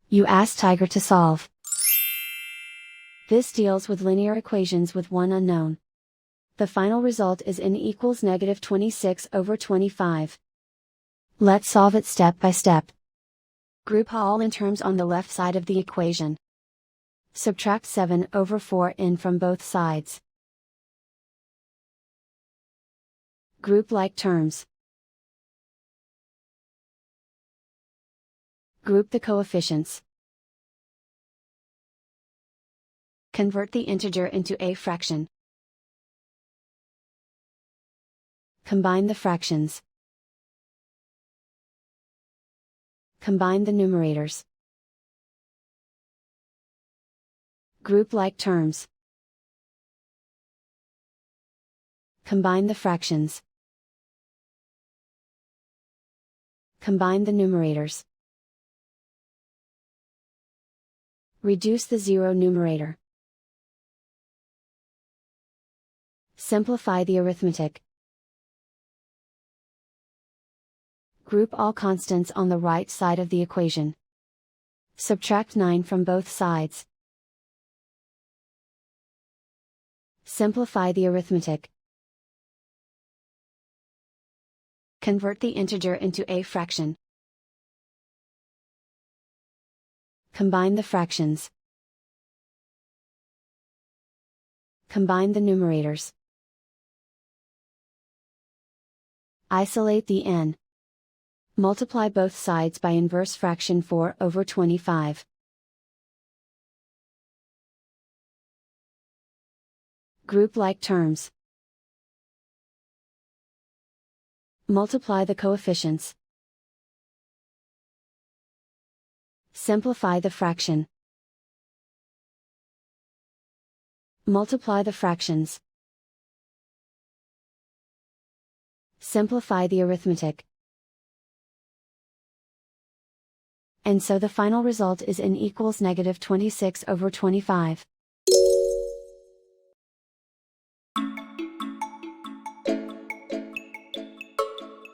You ask Tiger to solve. This deals with linear equations with one unknown. The final result is n equals -26/25. Let's solve it step by step. Group all n terms on the left side of the equation. Subtract 7/4n from both sides. Group like terms. Group the coefficients. Convert the integer into a fraction. Combine the fractions. Combine the numerators. Group like terms. Combine the fractions. Combine the numerators. Reduce the zero numerator. Simplify the arithmetic. Group all constants on the right side of the equation. Subtract 9 from both sides. Simplify the arithmetic. Convert the integer into a fraction. Combine the fractions. Combine the numerators. Isolate the n. Multiply both sides by inverse fraction 4/25. Group like terms. Multiply the coefficients. Simplify the fraction. Multiply the fractions. Simplify the arithmetic. And so the final result is n equals -26/25.